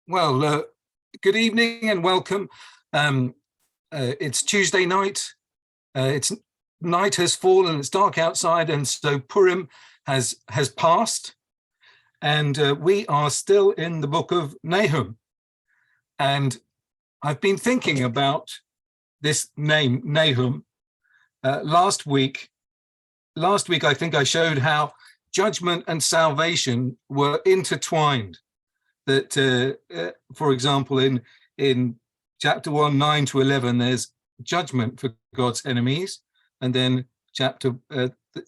Well, good evening and welcome. It's Tuesday night. It's night has fallen. It's dark outside, and so Purim has passed, and we are still in the book of Nahum. And I've been thinking about this name Nahum. Last week, I think I showed how judgment and salvation were intertwined. That, for example, in chapter 1, 9 to 11, there's judgment for God's enemies, and then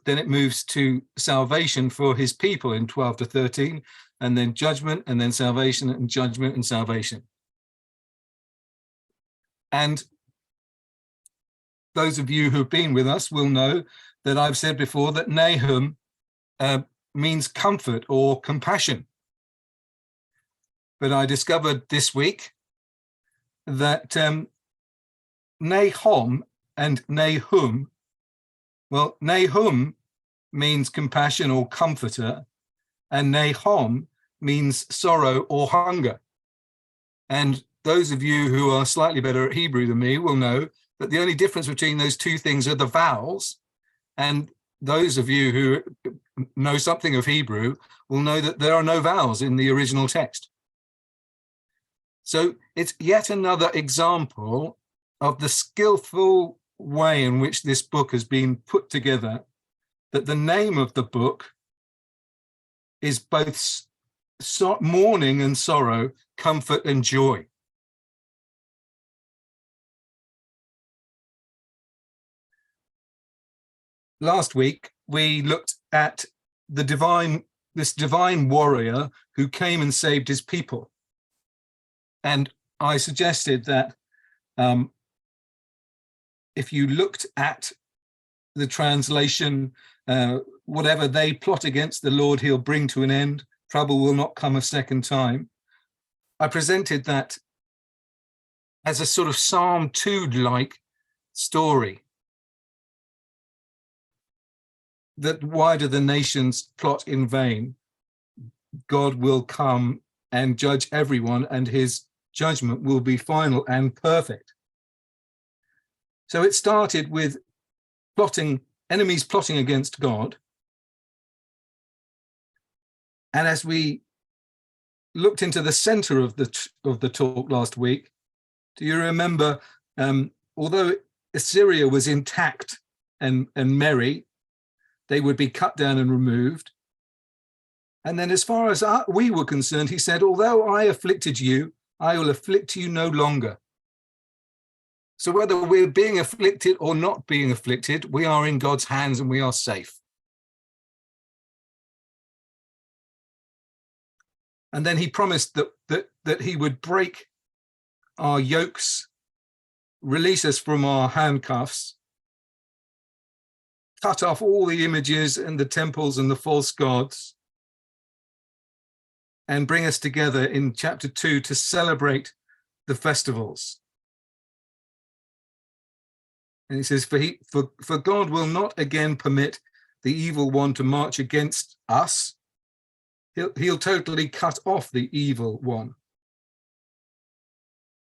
then it moves to salvation for his people in 12 to 13, and then judgment, and then salvation, and judgment and salvation. And those of you who've been with us will know that I've said before that Nahum means comfort or compassion. But I discovered this week that Nahum and Nahum, well, Nahum means compassion or comforter, and Nahum means sorrow or hunger. And those of you who are slightly better at Hebrew than me will know that the only difference between those two things are the vowels. And those of you who know something of Hebrew will know that there are no vowels in the original text. So it's yet another example of the skillful way in which this book has been put together, that the name of the book is both mourning and sorrow, comfort and joy. Last week, we looked at this divine warrior who came and saved his people. And I suggested that if you looked at the translation, whatever they plot against the Lord, he'll bring to an end. Trouble will not come a second time. I presented that as a sort of Psalm 2-like story. That why do the nations plot in vain? God will come and judge everyone, and his judgment will be final and perfect. So it started with enemies plotting against God. And as we looked into the center of the talk last week, do you remember, although Assyria was intact and merry, they would be cut down and removed. And then as far as we were concerned, he said, although I afflicted you, I will afflict you no longer. So whether we're being afflicted or not being afflicted, we are in God's hands and we are safe. And then he promised that he would break our yokes, release us from our handcuffs, cut off all the images and the temples and the false gods, and bring us together in chapter 2 to celebrate the festivals. And he says, for God will not again permit the evil one to march against us. He'll totally cut off the evil one.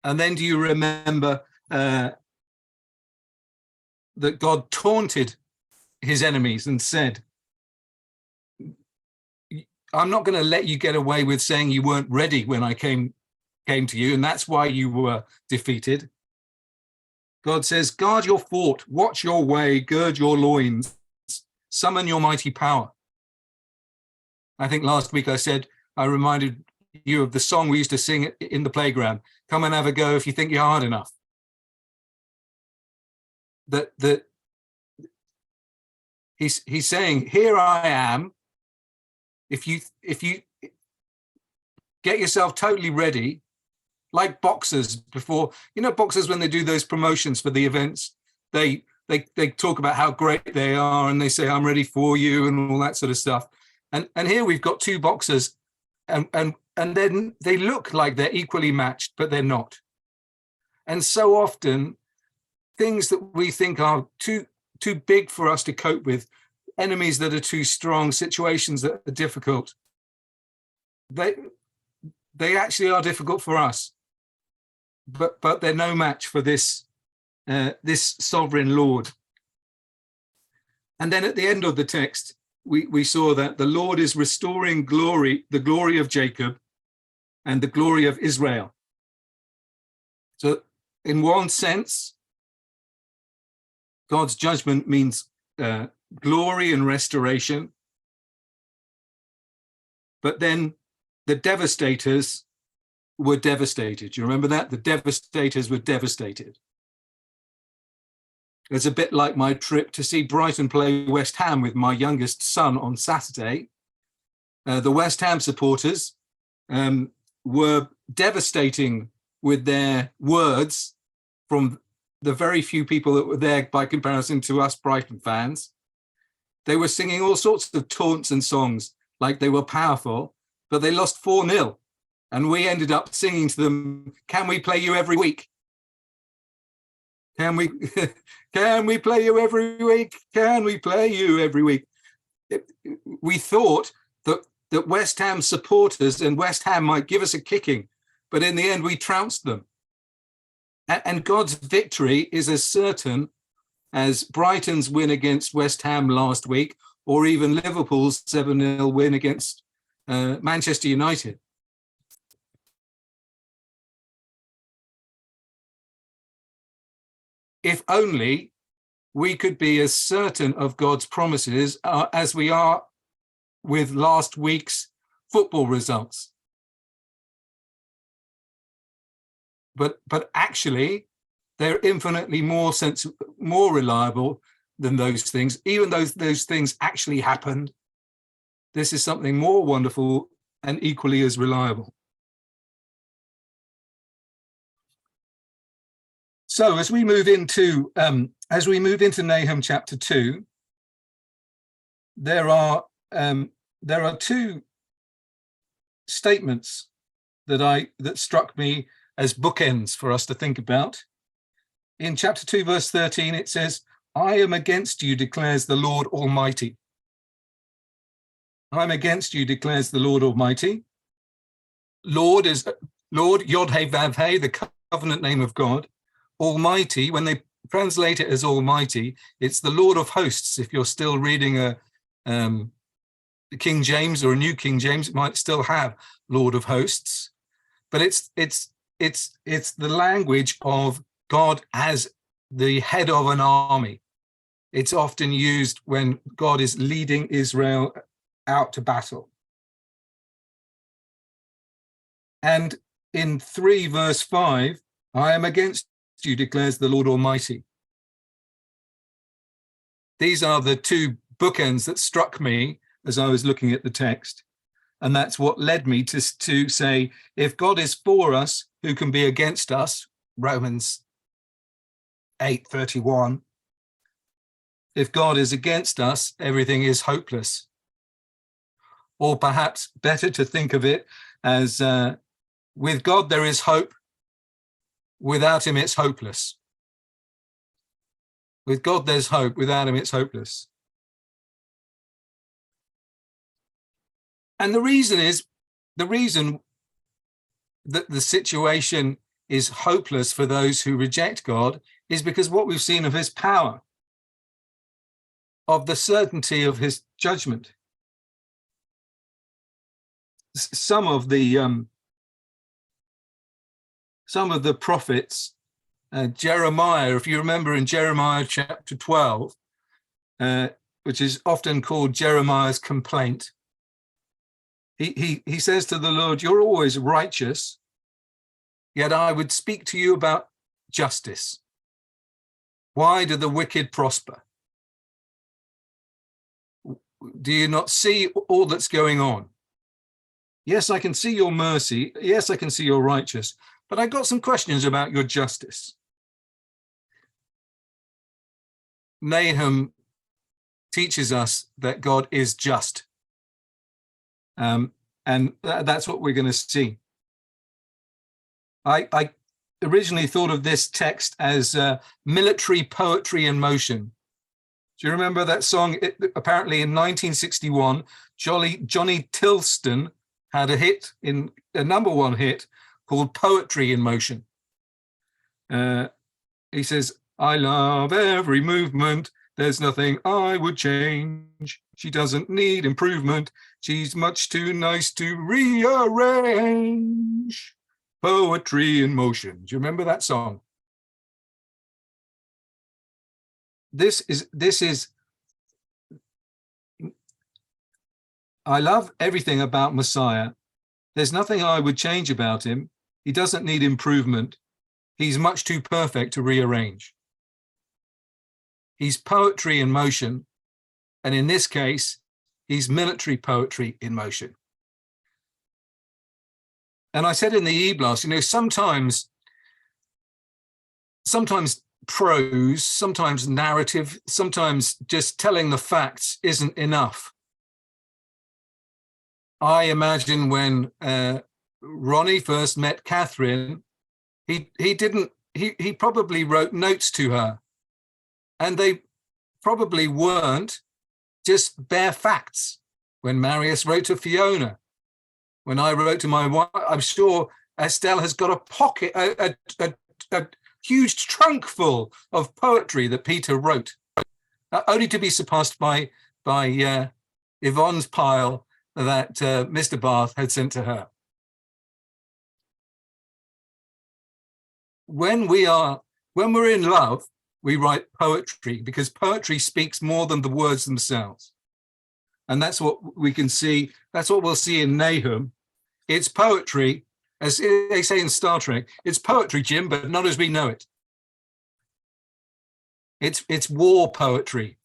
And then do you remember that God taunted his enemies and said, I'm not going to let you get away with saying you weren't ready when I came to you, and that's why you were defeated. God says, guard your fort, watch your way, gird your loins, summon your mighty power. I think last week I reminded you of the song we used to sing in the playground. Come and have a go if you think you're hard enough. That he's saying, here I am. If you get yourself totally ready, like boxers before, boxers when they do those promotions for the events, they talk about how great they are and they say, I'm ready for you and all that sort of stuff. And here we've got two boxers and then they look like they're equally matched, but they're not. And so often things that we think are too big for us to cope with, enemies that are too strong, situations that are difficult, they actually are difficult for us, but they're no match for this sovereign Lord. And then at the end of the text, we saw that the Lord is restoring the glory of Jacob and the glory of Israel. So in one sense, God's judgment means glory and restoration. But then the devastators were devastated. Do you remember that? The devastators were devastated. It's a bit like my trip to see Brighton play West Ham with my youngest son on Saturday. The West Ham supporters were devastating with their words from the very few people that were there by comparison to us Brighton fans. They were singing all sorts of taunts and songs like they were powerful, but they lost 4-0. And we ended up singing to them, "Can we play you every week? Can we play you every week? Can we play you every week?" We thought that West Ham supporters and West Ham might give us a kicking, but in the end we trounced them. And God's victory is as certain as Brighton's win against West Ham last week, or even Liverpool's 7-0 win against Manchester United. If only we could be as certain of God's promises as we are with last week's football results. But actually, they're infinitely more reliable than those things. Even though those things actually happened, this is something more wonderful and equally as reliable. So as we move into Nahum chapter 2, there are two statements that struck me as bookends for us to think about. In chapter 2, verse 13, it says, "I am against you, declares the Lord Almighty." I'm against you, declares the Lord Almighty. Lord is Lord, Yod-Heh-Vav-Heh, the covenant name of God. Almighty, when they translate it as Almighty, it's the Lord of hosts. If you're still reading a King James or a New King James, it might still have Lord of hosts, but it's the language of God as the head of an army. It's often used when God is leading Israel out to battle. And in 3 verse 5, "I am against you, declares the Lord Almighty." These are the two bookends that struck me as I was looking at the text. And that's what led me to say, if God is for us, who can be against us? Romans 8:31. If God is against us, everything is hopeless. Or perhaps better to think of it as with God there is hope. Without him, it's hopeless. With God, there's hope. Without him, it's hopeless. And the reason that the situation is hopeless for those who reject God is because what we've seen of his power, of the certainty of his judgment. Some of the prophets, Jeremiah, if you remember in Jeremiah chapter 12, which is often called Jeremiah's complaint, he says to the Lord, "You're always righteous, yet I would speak to you about justice. Why do the wicked prosper? Do you not see all that's going on? Yes, I can see your mercy. Yes, I can see your righteous, but I got some questions about your justice." Nahum teaches us that God is just. And that's what we're going to see. I originally thought of this text as military poetry in motion. Do you remember that song? Apparently in 1961, Johnny Tilston had a hit, in a #1 hit called Poetry in Motion. He says, I love every movement. There's nothing I would change. She doesn't need improvement. She's much too nice to rearrange. Poetry in Motion. Do you remember that song? This is, I love everything about Messiah. There's nothing I would change about him. He doesn't need improvement. He's much too perfect to rearrange. He's poetry in motion. And in this case, he's military poetry in motion. And I said in the e-blast, sometimes prose, sometimes narrative, sometimes just telling the facts isn't enough. I imagine when Ronnie first met Catherine, he probably wrote notes to her, and they probably weren't just bare facts. When Marius wrote to Fiona, when I wrote to my wife, I'm sure Estelle has got a pocket, a huge trunk full of poetry that Peter wrote, only to be surpassed by Yvonne's pile that Mr. Bath had sent to her. When we're in love, we write poetry, because poetry speaks more than the words themselves. And that's what we can see. That's what we'll see in Nahum. It's poetry, as they say in Star Trek. It's poetry, Jim, but not as we know it. It's war poetry.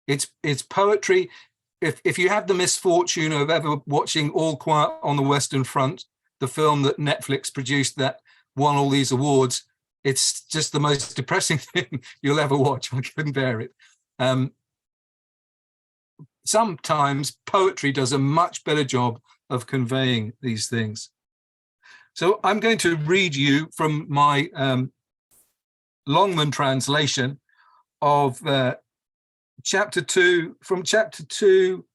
It's poetry. If you have the misfortune of ever watching All Quiet on the Western Front, the film that Netflix produced that won all these awards, it's just the most depressing thing you'll ever watch. I couldn't bear it. Sometimes poetry does a much better job of conveying these things. So I'm going to read you from my Longman translation of chapter 2, from chapter 2,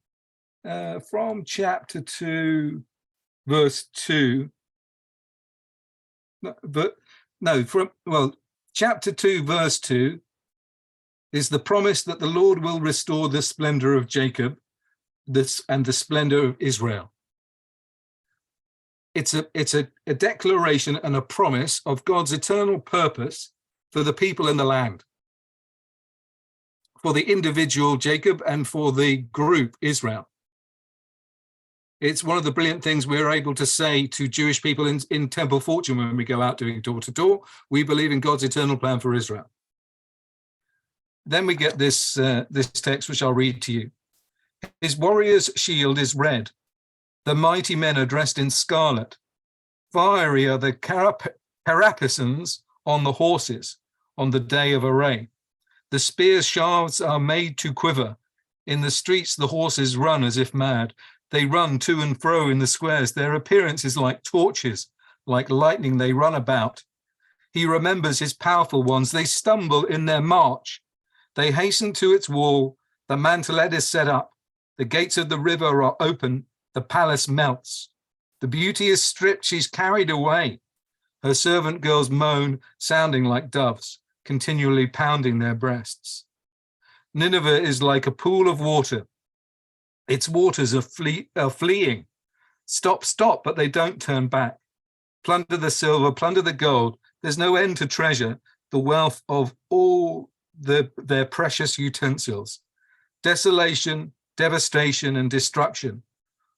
verse 2. Chapter 2, verse 2 is the promise that the Lord will restore the splendor of Jacob and the splendor of Israel. It's a declaration and a promise of God's eternal purpose for the people in the land, for the individual Jacob and for the group Israel. It's one of the brilliant things we're able to say to Jewish people in Temple Fortune when we go out doing door to door. We believe in God's eternal plan for Israel. Then we get this text, which I'll read to you. His warrior's shield is red. The mighty men are dressed in scarlet. Fiery are the carapaces on the horses on the day of array. The spear's shafts are made to quiver. In the streets, the horses run as if mad. They run to and fro in the squares. Their appearance is like torches, like lightning they run about. He remembers his powerful ones. They stumble in their march. They hasten to its wall. The mantelet is set up. The gates of the river are open. The palace melts. The beauty is stripped. She's carried away. Her servant girls moan, sounding like doves, continually pounding their breasts. Nineveh is like a pool of water. Its waters are fleeing. Stop, stop, but they don't turn back. Plunder the silver, plunder the gold. There's no end to treasure, the wealth of all their precious utensils. Desolation, devastation, and destruction.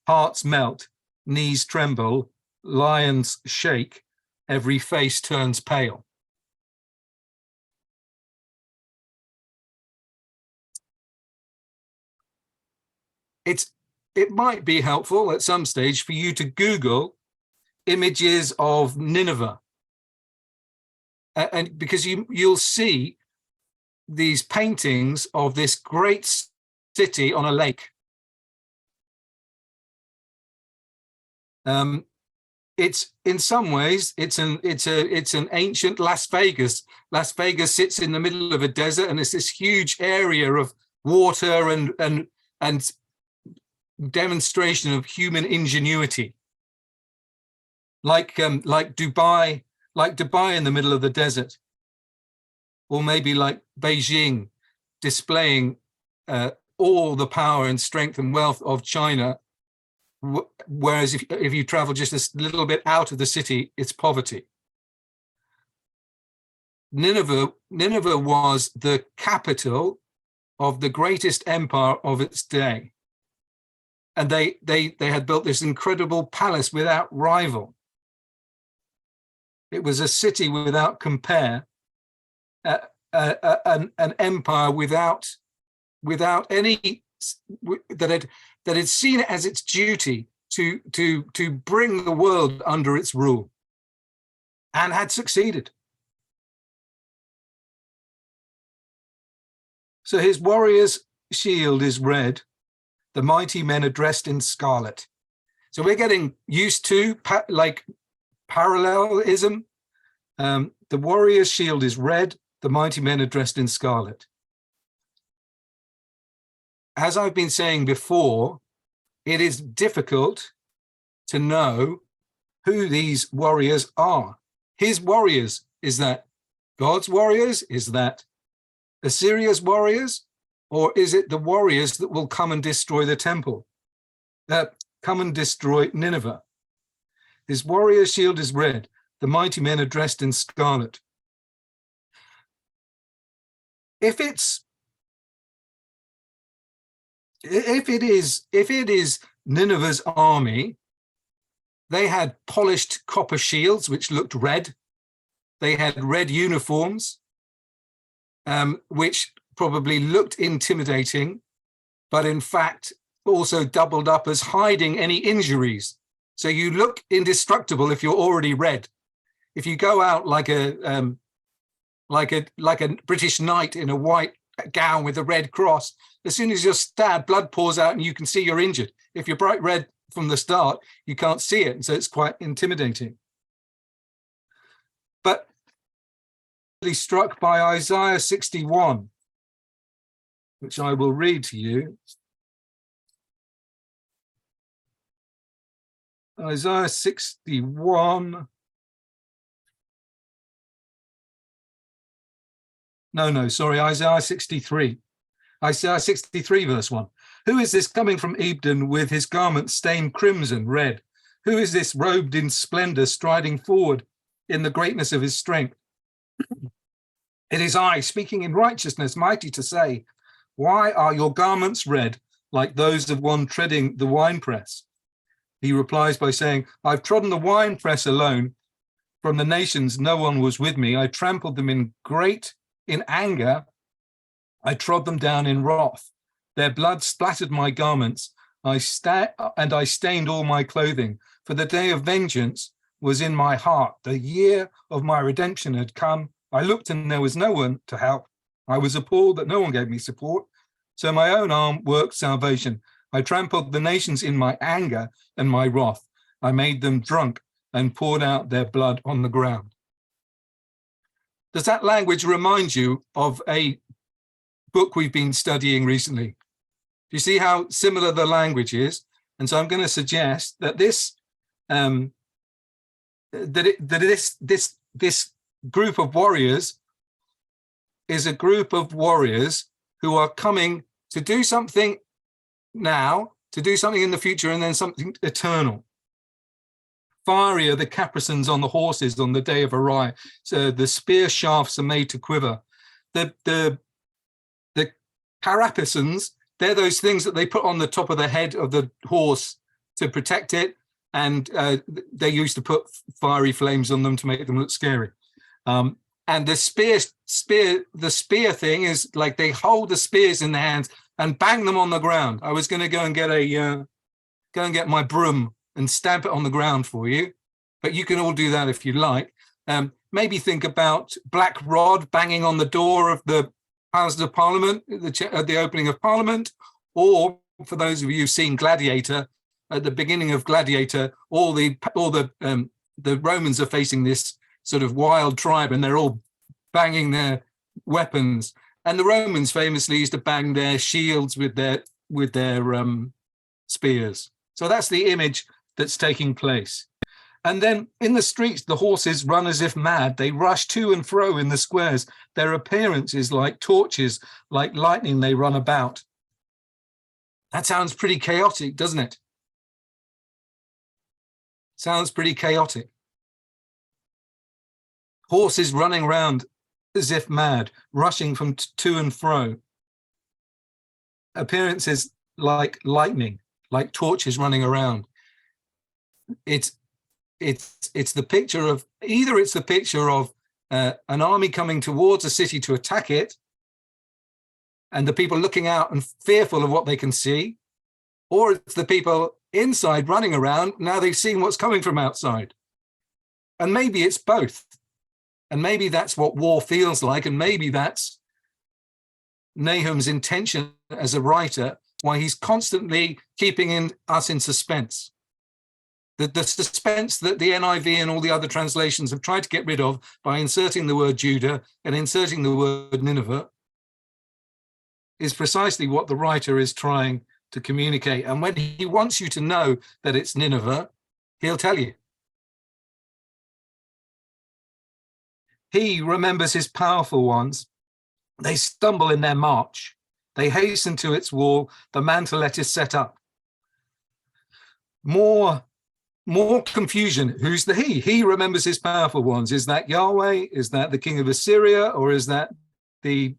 Hearts melt, knees tremble, lions shake, every face turns pale. It might be helpful at some stage for you to Google images of Nineveh, and because you'll see these paintings of this great city on a lake. It's in some ways it's an ancient Las Vegas. Las Vegas sits in the middle of a desert, and it's this huge area of water and demonstration of human ingenuity, like Dubai, in the middle of the desert, or maybe like Beijing, displaying all the power and strength and wealth of China. Whereas if you travel just a little bit out of the city, it's poverty. Nineveh was the capital of the greatest empire of its day. And they had built this incredible palace without rival. It was a city without compare, an empire without any that had seen it as its duty to bring the world under its rule, and had succeeded. So his warrior's shield is red. The mighty men are dressed in scarlet. So we're getting used to parallelism. The warrior's shield is red. The mighty men are dressed in scarlet. As I've been saying before, it is difficult to know who these warriors are. His warriors, is that God's warriors? Is that Assyria's warriors? Or is it the warriors that will come and destroy the temple? Come and destroy Nineveh. His warrior's shield is red. The mighty men are dressed in scarlet. If it is Nineveh's army, they had polished copper shields which looked red. They had red uniforms, which probably looked intimidating, but in fact also doubled up as hiding any injuries. So you look indestructible if you're already red. If you go out like a British knight in a white gown with a red cross, as soon as you're stabbed, blood pours out and you can see you're injured. If you're bright red from the start, you can't see it, and so it's quite intimidating. But really struck by Isaiah 61, which I will read to you. Isaiah 61. Isaiah 63. Isaiah 63, verse 1. Who is this coming from Edom with his garments stained crimson red? Who is this robed in splendor, striding forward in the greatness of his strength? It is I, speaking in righteousness, mighty to say, why are your garments red like those of one treading the winepress? He replies by saying, I've trodden the winepress alone. From the nations, no one was with me. I trampled them in anger. I trod them down in wrath. Their blood splattered my garments. I stained all my clothing. For the day of vengeance was in my heart. The year of my redemption had come. I looked and there was no one to help. I was appalled that no one gave me support. So my own arm worked salvation. I trampled the nations in my anger and my wrath. I made them drunk and poured out their blood on the ground. Does that language remind you of a book we've been studying recently? Do you see how similar the language is? And so I'm going to suggest that this group of warriors is a group of warriors who are coming to do something now, to do something in the future, and then something eternal. Fiery are the caparisons on the horses on the day of Orion. So the spear shafts are made to quiver. The carapaces, they're those things that they put on the top of the head of the horse to protect it, and they used to put fiery flames on them to make them look scary. And the spear thing is like they hold the spears in their hands and bang them on the ground. I was going to go and get my broom and stamp it on the ground for you, but you can all do that if you like. Maybe think about Black Rod banging on the door of the Houses of Parliament at the opening of Parliament, or for those of you who've seen Gladiator, at the beginning of Gladiator, all the Romans are facing this sort of wild tribe, and they're all banging their weapons. And the Romans famously used to bang their shields with their spears. So that's the image that's taking place. And then in the streets, the horses run as if mad. They rush to and fro in the squares. Their appearance is like torches, like lightning they run about. That sounds pretty chaotic, doesn't it? Sounds pretty chaotic. Horses running around as if mad, rushing from to and fro. Appearances like lightning, like torches running around. It's the picture of, either it's the picture of an army coming towards a city to attack it, and the people looking out and fearful of what they can see, or it's the people inside running around, now they've seen what's coming from outside. And maybe it's both. And maybe that's what war feels like, and maybe that's Nahum's intention as a writer, why he's constantly keeping us in suspense. The suspense that the NIV and all the other translations have tried to get rid of by inserting the word Judah and inserting the word Nineveh is precisely what the writer is trying to communicate. And when he wants you to know that it's Nineveh, he'll tell you. He remembers his powerful ones. They stumble in their march. They hasten to its wall. The mantelet is set up. More confusion. Who's the he? He remembers his powerful ones. Is that Yahweh? Is that the king of Assyria? Or is that the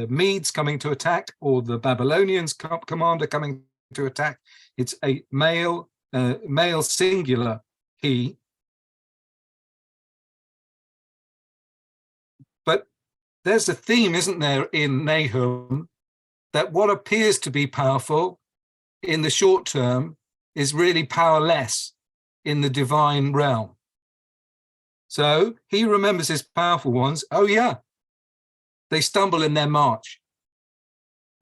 Medes coming to attack, or the Babylonians commander coming to attack? It's a male singular he. But there's a theme, isn't there, in Nahum, that what appears to be powerful in the short term is really powerless in the divine realm. So he remembers his powerful ones. Oh yeah, they stumble in their march.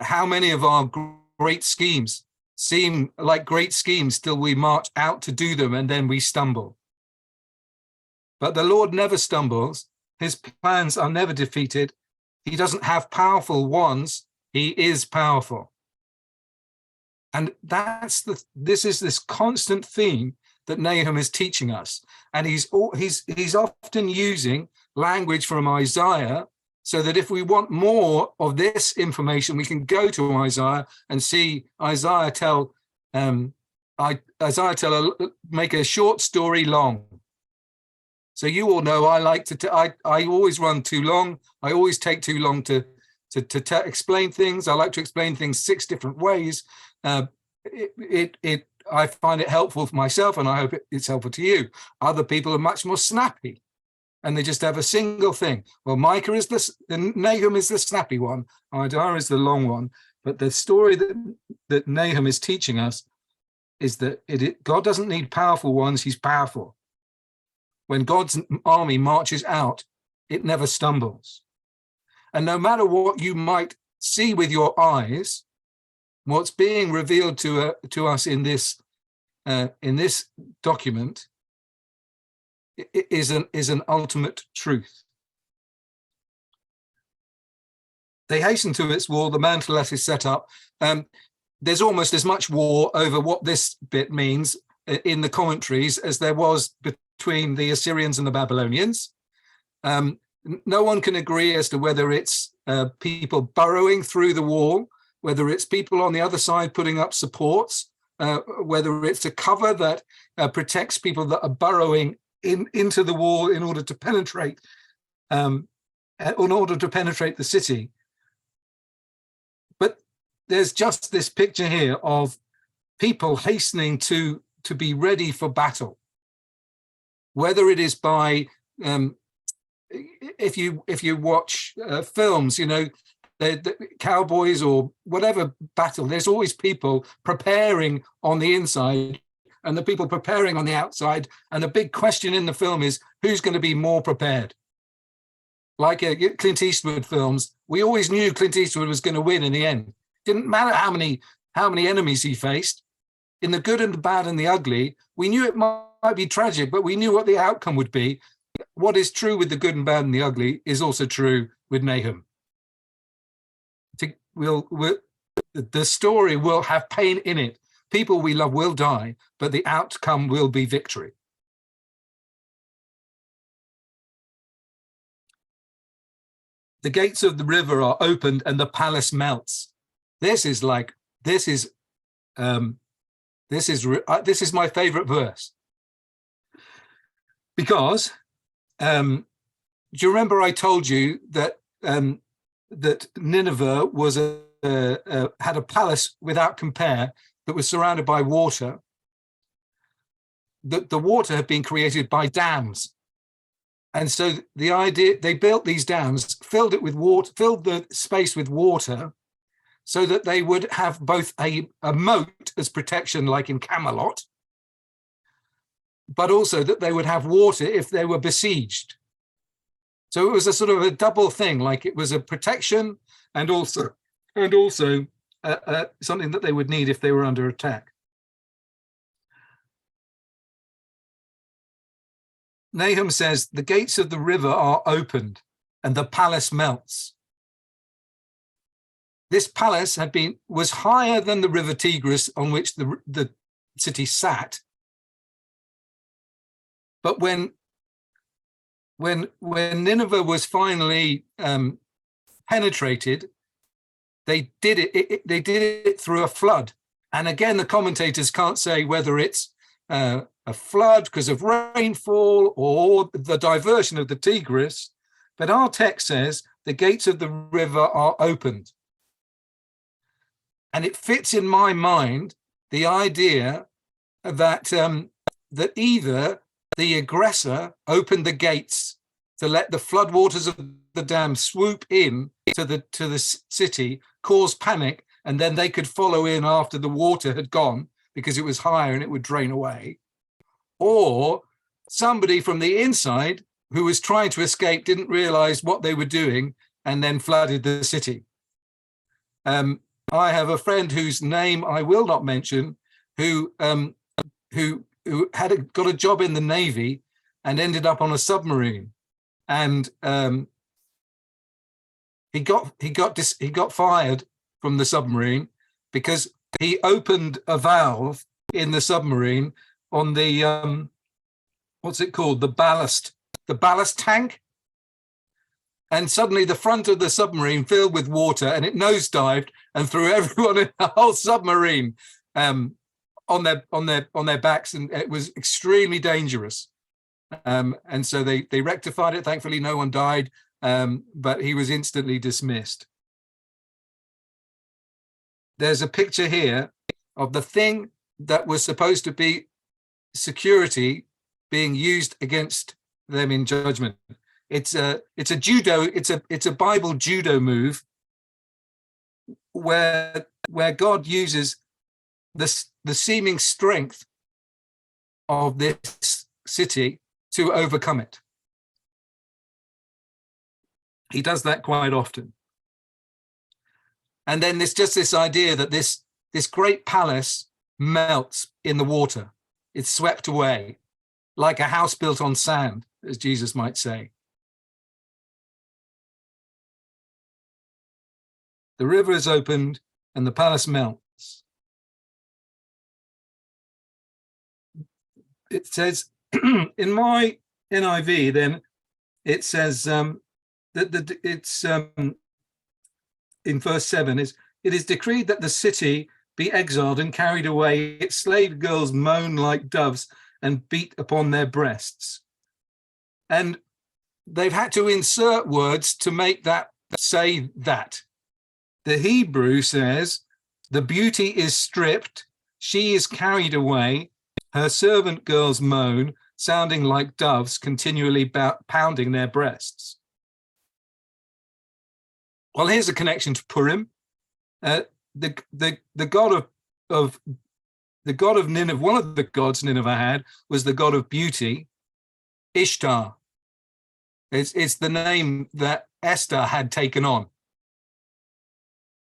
How many of our great schemes seem like great schemes till we march out to do them and then we stumble? But the Lord never stumbles. His plans are never defeated. He doesn't have powerful ones. He is powerful. And this is this constant theme that Nahum is teaching us. And he's often using language from Isaiah, so that if we want more of this information, we can go to Isaiah and see Isaiah make a short story long. So you all know I always run too long. I always take too long to explain things. I like to explain things 6 different ways. I find it helpful for myself, and I hope it's helpful to you. Other people are much more snappy, and they just have a single thing. Well, Nahum is the snappy one. Isaiah is the long one. But the story that Nahum is teaching us is that God doesn't need powerful ones. He's powerful. When God's army marches out, it never stumbles. And no matter what you might see with your eyes, what's being revealed to us in this document is an ultimate truth. They hasten to its wall. The mantelet is set up. There's almost as much war over what this bit means in the commentaries as there was between the Assyrians and the Babylonians. No one can agree as to whether it's people burrowing through the wall, whether it's people on the other side putting up supports, whether it's a cover that protects people that are burrowing into the wall in order to penetrate the city. But there's just this picture here of people hastening to be ready for battle, whether it is by if you watch films, the cowboys or whatever battle, there's always people preparing on the inside and the people preparing on the outside. And the big question in the film is, who's going to be more prepared? Like Clint Eastwood films, we always knew Clint Eastwood was going to win in the end. Didn't matter how many enemies he faced. In the good and the bad and the ugly, we knew it might be tragic, but we knew what the outcome would be. What is true with the good and bad and the ugly is also true with Nahum. the story will have pain in it. People we love will die, but the outcome will be victory. The gates of the river are opened and the palace melts. This is my favorite verse, because do you remember I told you that that Nineveh was had a palace without compare that was surrounded by water? The water had been created by dams. And so the idea, they built these dams, filled it with water, filled the space with water, so that they would have both a moat as protection, like in Camelot, but also that they would have water if they were besieged. So it was a sort of a double thing, like it was a protection and also something that they would need if they were under attack. Nahum says, the gates of the river are opened and the palace melts. This palace was higher than the river Tigris on which the city sat. But when Nineveh was finally penetrated, they did it through a flood. And again, the commentators can't say whether it's a flood because of rainfall or the diversion of the Tigris, but our text says the gates of the river are opened. And it fits in my mind the idea that that either the aggressor opened the gates to let the floodwaters of the dam swoop in to the city, cause panic, and then they could follow in after the water had gone because it was higher and it would drain away. Or somebody from the inside who was trying to escape didn't realize what they were doing and then flooded the city. I have a friend whose name I will not mention, who got a job in the Navy and ended up on a submarine, and he got fired from the submarine because he opened a valve in the submarine on the what's it called, the ballast tank, and suddenly the front of the submarine filled with water and it nosedived and threw everyone in the whole submarine on their backs, and it was extremely dangerous. And so they rectified it. Thankfully, no one died, but he was instantly dismissed. There's a picture here of the thing that was supposed to be security being used against them in judgment. It's a Bible judo move where God uses the seeming strength of this city to overcome it. He does that quite often. And then there's just this idea that this great palace melts in the water. It's swept away like a house built on sand, as Jesus might say. The river is opened and the palace melts. It says in my NIV, then it says that it's in verse 7 is, it is decreed that the city be exiled and carried away, its slave girls moan like doves and beat upon their breasts. And they've had to insert words to make that say that. The Hebrew says, the beauty is stripped, she is carried away, her servant girls moan, sounding like doves continually pounding their breasts. Well, here's a connection to Purim. The god of Nineveh, one of the gods Nineveh had was the god of beauty, Ishtar. It's the name that Esther had taken on.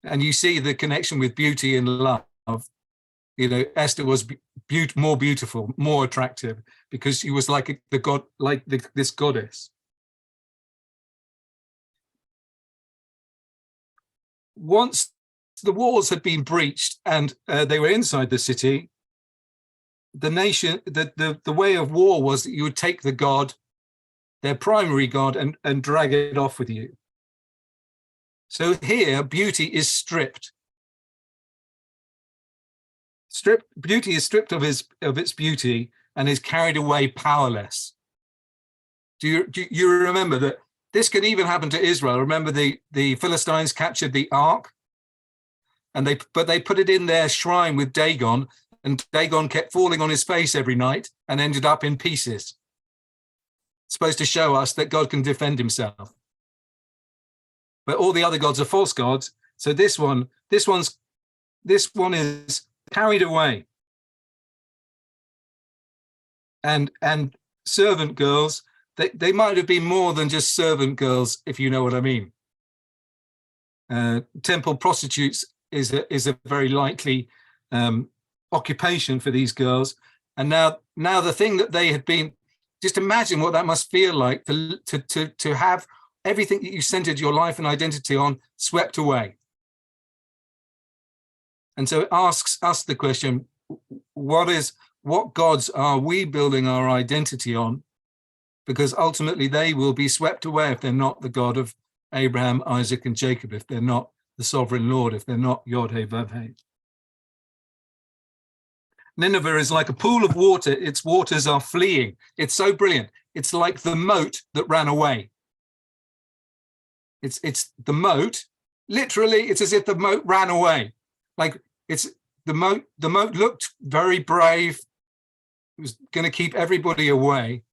And you see the connection with beauty and love. You know, Esther was more beautiful, more attractive, because she was like the god, like this goddess. Once the walls had been breached and they were inside the city, the nation, the way of war was that you would take the god, their primary god, and drag it off with you. So here, beauty is stripped. Beauty is stripped of its beauty and is carried away powerless. Do you remember that this can even happen to Israel? Remember the Philistines captured the ark, and they put it in their shrine with Dagon, and Dagon kept falling on his face every night and ended up in pieces. It's supposed to show us that God can defend himself. But all the other gods are false gods. So this one is carried away. And servant girls, they might have been more than just servant girls, if you know what I mean. Temple prostitutes is a very likely occupation for these girls. And now the thing that they had been, just imagine what that must feel like to have everything that you centered your life and identity on swept away. And so it asks us the question, what gods are we building our identity on? Because ultimately they will be swept away if they're not the God of Abraham, Isaac, and Jacob, if they're not the sovereign Lord, if they're not Yod-Heh-Vav-Heh. Nineveh is like a pool of water. Its waters are fleeing. It's so brilliant. It's like the moat that ran away. It's the moat. Literally, it's as if the moat ran away. Like it's the moat looked very brave. It was going to keep everybody away.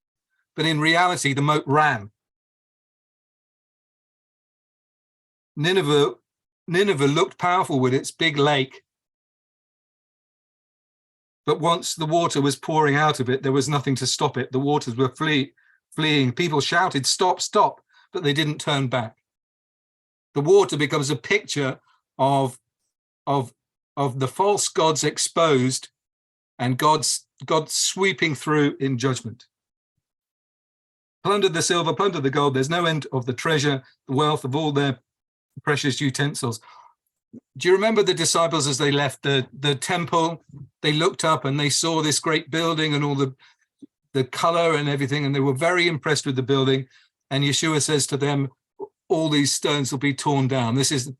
But in reality, the moat ran. Nineveh looked powerful with its big lake. But once the water was pouring out of it, there was nothing to stop it. The waters were fleeing. People shouted, "Stop, stop," but they didn't turn back. The water becomes a picture of the false gods exposed and God sweeping through in judgment. Plunder the silver, plunder the gold. There's no end of the treasure, the wealth of all their precious utensils. Do you remember the disciples as they left the temple? They looked up and they saw this great building and all the color and everything, and they were very impressed with the building. And Yeshua says to them, all these stones will be torn down. This is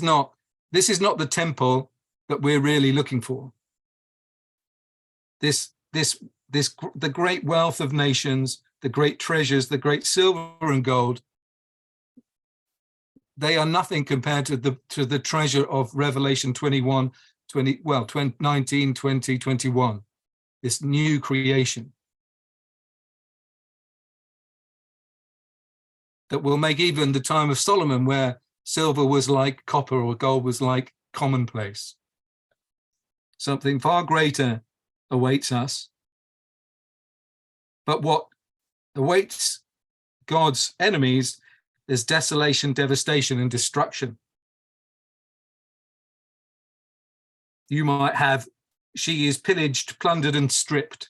not the temple that we're really looking for. The great wealth of nations, the great treasures, the great silver and gold, they are nothing compared to the treasure of Revelation 19, 20, 21, this new creation that will make even the time of Solomon, where silver was like copper or gold was like commonplace. Something far greater awaits us. But what awaits God's enemies is desolation, devastation, and destruction. You might have, she is pillaged, plundered, and stripped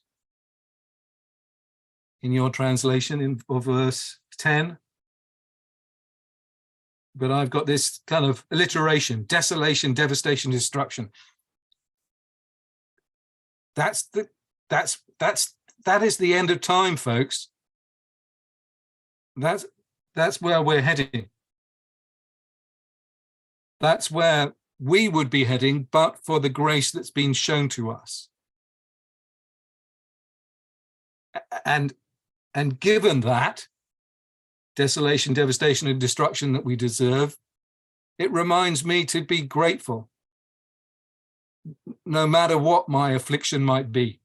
in your translation of verse 10. But I've got this kind of alliteration: desolation, devastation, destruction. That is the end of time, folks. That's where we're heading. That's where we would be heading, but for the grace that's been shown to us. And given that desolation, devastation, and destruction that we deserve, it reminds me to be grateful, no matter what my affliction might be.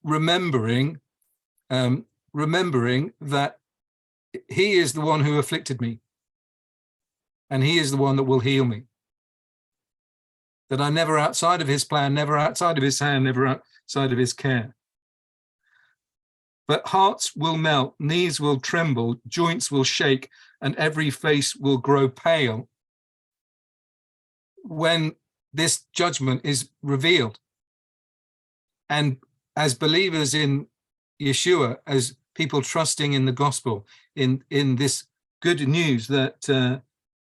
Remembering that he is the one who afflicted me, and he is the one that will heal me. That I'm never outside of his plan, never outside of his hand, never outside of his care. But hearts will melt, knees will tremble, joints will shake, and every face will grow pale when this judgment is revealed. And as believers in Yeshua, as people trusting in the gospel, in this good news that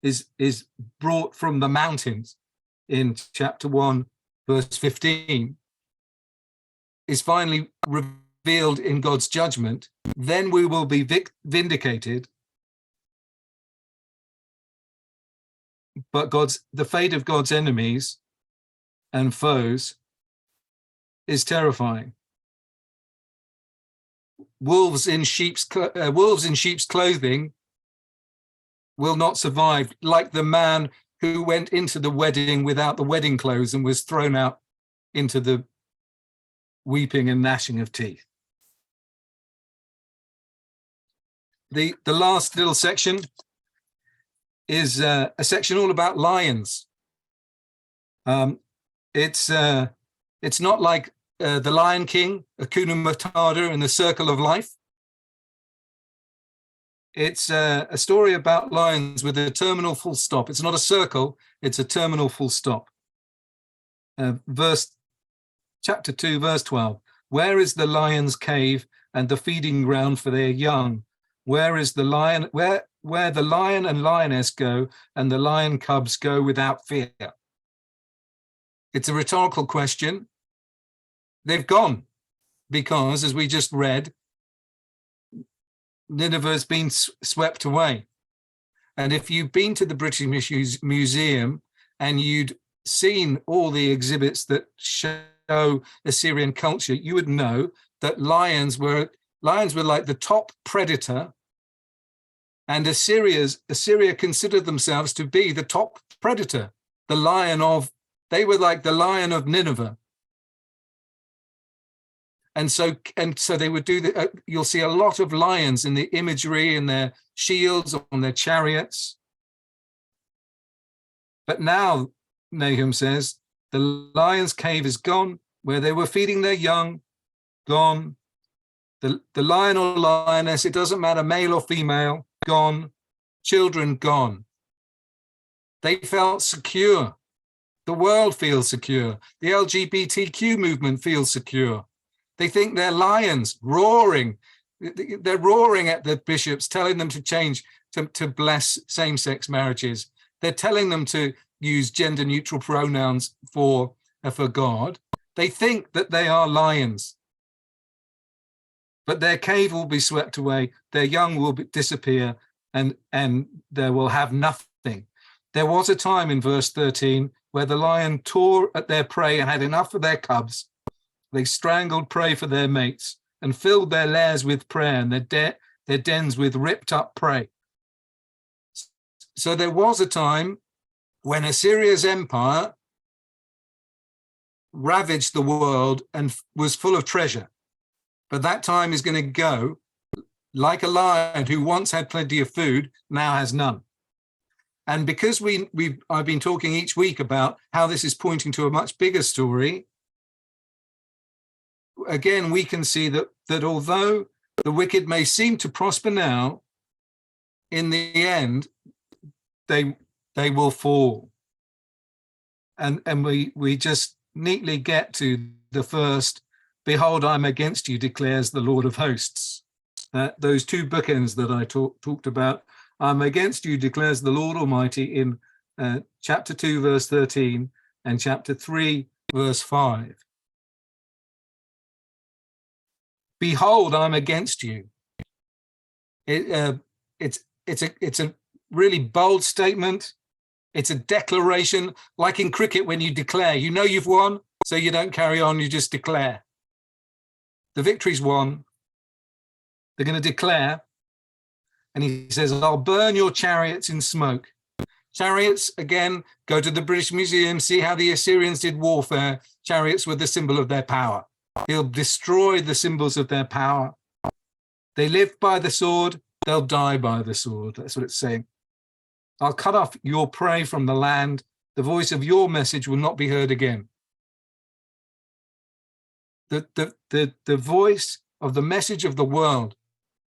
is brought from the mountains in chapter 1, verse 15, is finally revealed in God's judgment, then we will be vindicated. But the fate of God's enemies and foes is terrifying. Wolves in sheep's clothing will not survive, like the man who went into the wedding without the wedding clothes and was thrown out into the weeping and gnashing of teeth. The last little section is a section all about lions. It's not like the Lion King, Hakuna Matata, and the Circle of Life. It's a story about lions with a terminal full stop. It's not a circle, it's a terminal full stop. Chapter 2, verse 12. Where is the lion's cave and the feeding ground for their young? Where is the lion, where the lion and lioness go, and the lion cubs go without fear? It's a rhetorical question. They've gone because, as we just read, Nineveh has been swept away. And if you've been to the British Museum and you'd seen all the exhibits that show Assyrian culture, you would know that lions were like the top predator, and Assyria considered themselves to be the top predator. They were like the lion of Nineveh. And so they would do that. You'll see a lot of lions in the imagery, in their shields, on their chariots. But now, Nahum says, the lion's cave is gone, where they were feeding their young, gone. The lion or lioness, it doesn't matter, male or female, gone. Children, gone. They felt secure. The world feels secure. The LGBTQ movement feels secure. They think they're lions, roaring. They're roaring at the bishops, telling them to change, to bless same-sex marriages. They're telling them to use gender-neutral pronouns for God. They think that they are lions. But their cave will be swept away, their young will disappear, and they will have nothing. There was a time in verse 13 where the lion tore at their prey and had enough of their cubs. They strangled prey for their mates and filled their lairs with prey and their dens with ripped up prey. So there was a time when Assyria's empire ravaged the world and was full of treasure. But that time is going to go, like a lion who once had plenty of food, now has none. And because I've been talking each week about how this is pointing to a much bigger story, again, we can see that although the wicked may seem to prosper now, in the end, they will fall. And we just neatly get to the first, behold, I'm against you, declares the Lord of hosts. Those two bookends that I talked about, I'm against you, declares the Lord Almighty, in chapter 2, verse 13, and chapter 3, verse 5. Behold, I'm against you. It's a really bold statement. It's a declaration, like in cricket when you declare. You know you've won, so you don't carry on, you just declare. The victory's won. They're going to declare. And he says, I'll burn your chariots in smoke. Chariots, again, go to the British Museum, see how the Assyrians did warfare. Chariots were the symbol of their power. He'll destroy the symbols of their power. They live by the sword, they'll die by the sword. That's what it's saying. I'll cut off your prey from the land. The voice of your message will not be heard again. The voice of the message of the world,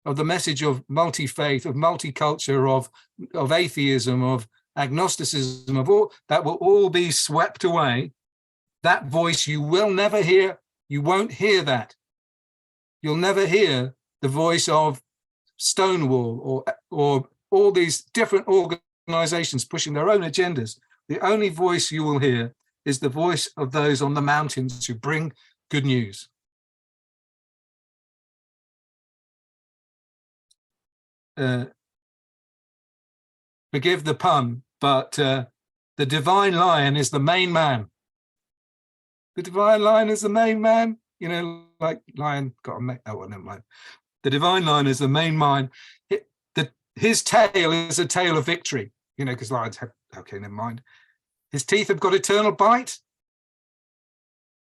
of the message of multi-faith, of multiculture, of atheism, of agnosticism, of all that will all be swept away. That voice you will never hear. You won't hear that. You'll never hear the voice of Stonewall or all these different organizations pushing their own agendas. The only voice you will hear is the voice of those on the mountains who bring good news. Forgive the pun, but the divine lion is the main man. The divine lion is the main man. You know, like lion got a mate. Oh, well, never mind. The divine lion is the main man. His tail is a tail of victory. You know, because lions have. Okay, never mind. His teeth have got eternal bite.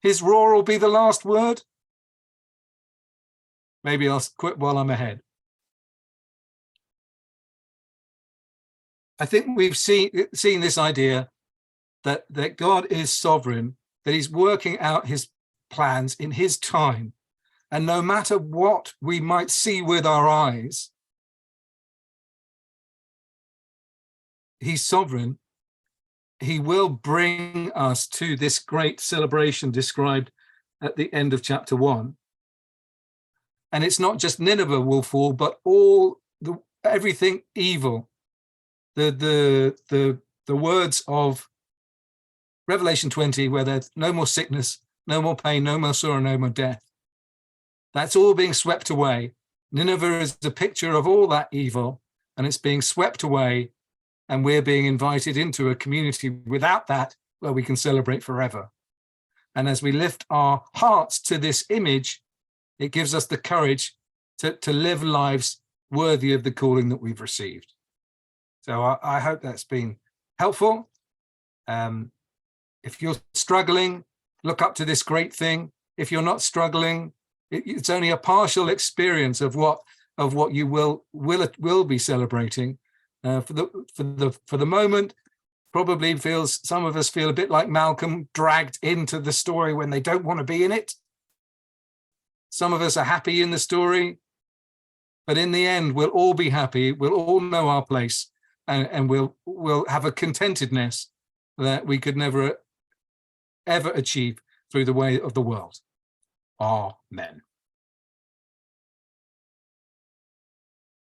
His roar will be the last word. Maybe I'll quit while I'm ahead. I think we've seen this idea that God is sovereign, that he's working out his plans in his time. And no matter what we might see with our eyes, he's sovereign. He will bring us to this great celebration described at the end of chapter 1. And it's not just Nineveh will fall, but everything evil. The words of Revelation 20, where there's no more sickness, no more pain, no more sorrow, no more death. That's all being swept away. Nineveh is a picture of all that evil, and it's being swept away, and we're being invited into a community without that, where we can celebrate forever. And as we lift our hearts to this image, it gives us the courage to live lives worthy of the calling that we've received. So I hope that's been helpful. If you're struggling, look up to this great thing. If you're not struggling, it's only a partial experience of what you will be celebrating. For the moment, probably some of us feel a bit like Malcolm, dragged into the story when they don't want to be in it. Some of us are happy in the story, but in the end, we'll all be happy. We'll all know our place, and we'll have a contentedness that we could never ever achieve through the way of the world. Amen.